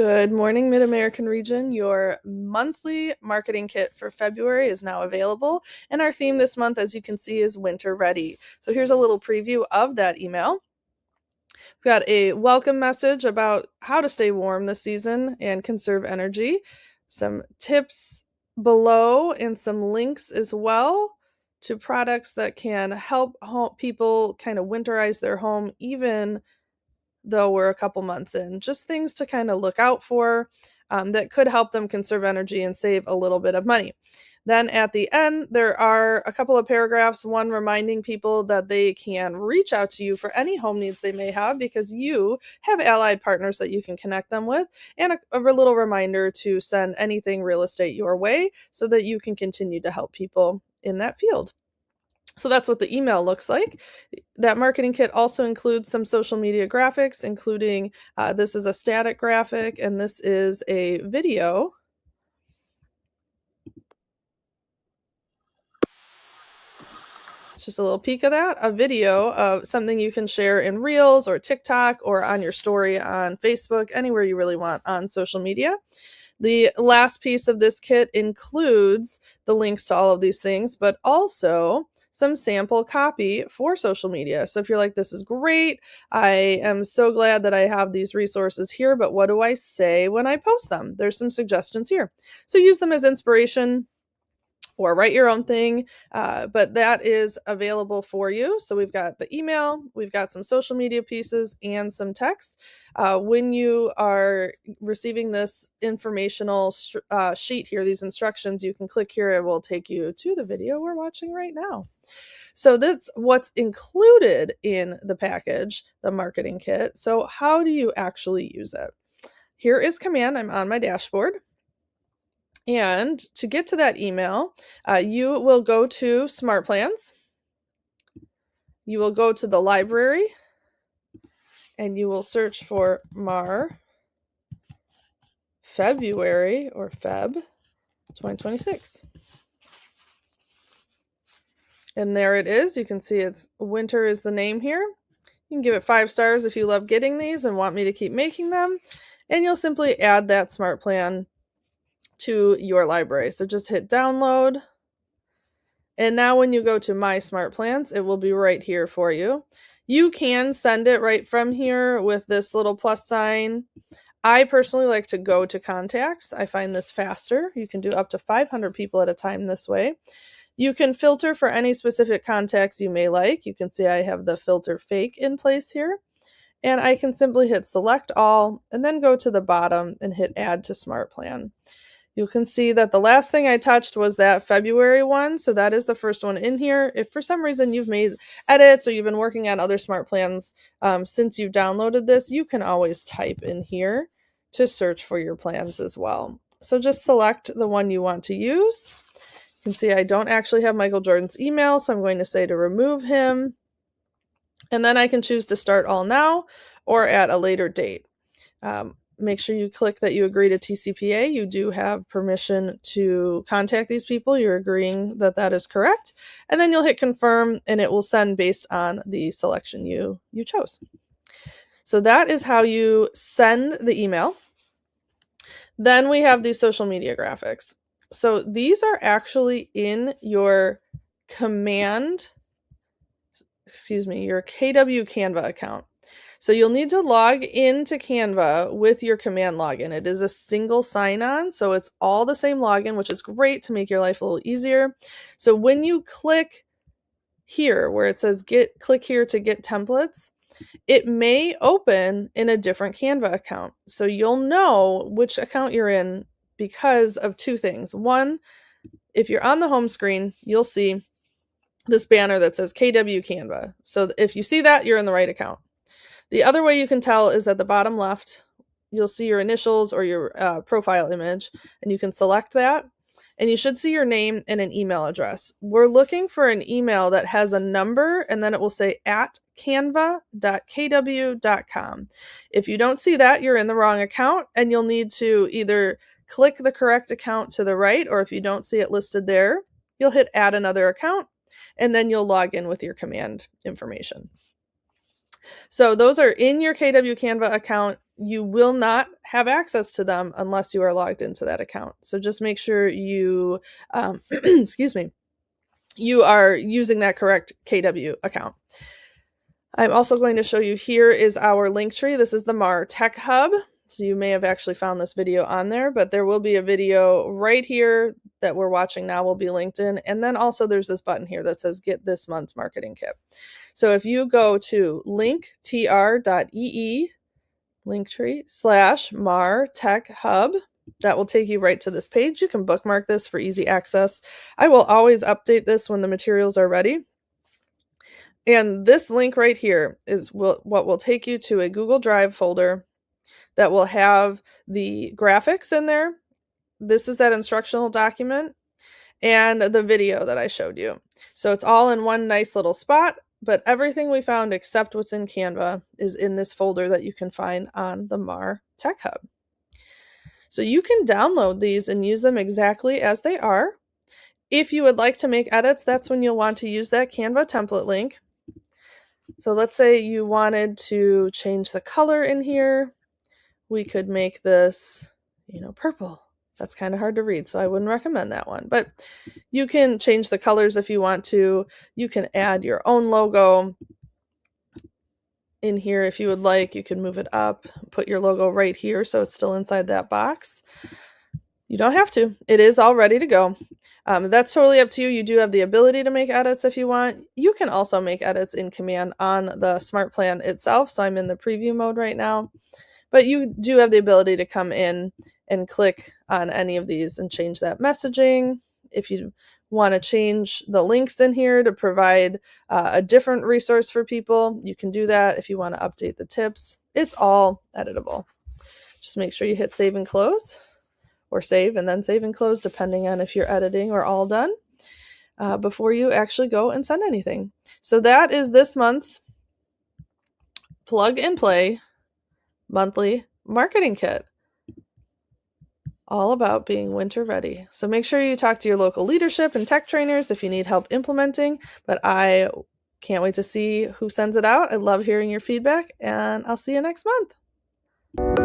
Good morning, MidAmerican region. Your monthly marketing kit for February is now available, and our theme this month, as you can see, is Winter Ready. So here's a little preview of that email. We've got a welcome message about how to stay warm this season and conserve energy, some tips below, and some links as well to products that can help people kind of winterize their home, even though we're a couple months in. Just things to kind of look out for that could help them conserve energy and save a little bit of money. Then at the end, there are a couple of paragraphs, one reminding people that they can reach out to you for any home needs they may have because you have allied partners that you can connect them with, and a little reminder to send anything real estate your way so that you can continue to help people in that field. So that's what the email looks like. That marketing kit also includes some social media graphics, including this is a static graphic and this is a video. It's just a little peek of that, a video of something you can share in Reels or TikTok or on your story on Facebook, anywhere you really want on social media. The last piece of this kit includes the links to all of these things, but also some sample copy for social media. So if you're like, this is great, I am so glad that I have these resources here, but what do I say when I post them? There's some suggestions here. So use them as inspiration or write your own thing, but that is available for you. So we've got the email, we've got some social media pieces, and some text. When you are receiving this informational sheet here, these instructions, you can click here. It will take you to the video we're watching right now. So that's what's included in the package, the marketing kit. So how do you actually use it? Here is command. I'm on my dashboard. And to get to that email, you will go to Smart Plans. You will go to the library and you will search for February or Feb 2026. And there it is. You can see it's winter is the name here. You can give it 5 stars if you love getting these and want me to keep making them. And you'll simply add that smart plan to your library. So just hit download. And now when you go to My Smart Plans, it will be right here for you. You can send it right from here with this little plus sign. I personally like to go to contacts. I find this faster. You can do up to 500 people at a time this way. You can filter for any specific contacts you may like. You can see I have the filter fake in place here. And I can simply hit select all and then go to the bottom and hit add to smart plan. You can see that the last thing I touched was that February one, so that is the first one in here. If for some reason you've made edits or you've been working on other smart plans since you've downloaded this, you can always type in here to search for your plans as well. So just select the one you want to use. You can see I don't actually have Michael Jordan's email, so I'm going to say to remove him. And then I can choose to start all now or at a later date. Make sure you click that you agree to TCPA. You do have permission to contact these people. You're agreeing that that is correct. And then you'll hit confirm and it will send based on the selection you chose. So that is how you send the email. Then we have these social media graphics. So these are actually in your your KW Canva account. So you'll need to log into Canva with your command login. It is a single sign-on, so it's all the same login, which is great to make your life a little easier. So when you click here where it says click here to get templates, it may open in a different Canva account. So you'll know which account you're in because of 2 things. One, if you're on the home screen, you'll see this banner that says KW Canva. So if you see that, you're in the right account. The other way you can tell is at the bottom left, you'll see your initials or your profile image, and you can select that. And you should see your name and an email address. We're looking for an email that has a number, and then it will say @canva.kw.com. If you don't see that, you're in the wrong account, and you'll need to either click the correct account to the right, or if you don't see it listed there, you'll hit add another account, and then you'll log in with your command information. So those are in your KW Canva account. you will not have access to them unless you are logged into that account. So just make sure you, excuse me, you are using that correct KW account. I'm also going to show you, here is our link tree. This is the MARTech Hub. So you may have actually found this video on there, but there will be a video right here that we're watching now will be linked in. And then also there's this button here that says get this month's marketing kit. So if you go to linktr.ee linktree /MARTech Hub, that will take you right to this page. You can bookmark this for easy access. I will always update this when the materials are ready. And this link right here is what will take you to a Google Drive folder that will have the graphics in there. This is that instructional document and the video that I showed you. So it's all in one nice little spot, but everything we found except what's in Canva is in this folder that you can find on the MARTech Hub. So you can download these and use them exactly as they are. If you would like to make edits, that's when you'll want to use that Canva template link. So let's say you wanted to change the color in here. We could make this, purple. That's kind of hard to read, so I wouldn't recommend that one. But you can change the colors if you want to. You can add your own logo in here if you would like. You can move it up, put your logo right here so it's still inside that box. You don't have to. It is all ready to go. That's totally up to you. You do have the ability to make edits if you want. You can also make edits in Command on the Smart Plan itself. So I'm in the preview mode right now. But you do have the ability to come in and click on any of these and change that messaging. If you want to change the links in here to provide a different resource for people, you can do that. If you want to update the tips, it's all editable. Just make sure you hit save and close, or save and then save and close, depending on if you're editing or all done, before you actually go and send anything. So that is this month's plug and play monthly marketing kit, all about being winter ready. So make sure you talk to your local leadership and tech trainers if you need help implementing, but I can't wait to see who sends it out. I love hearing your feedback, and I'll see you next month.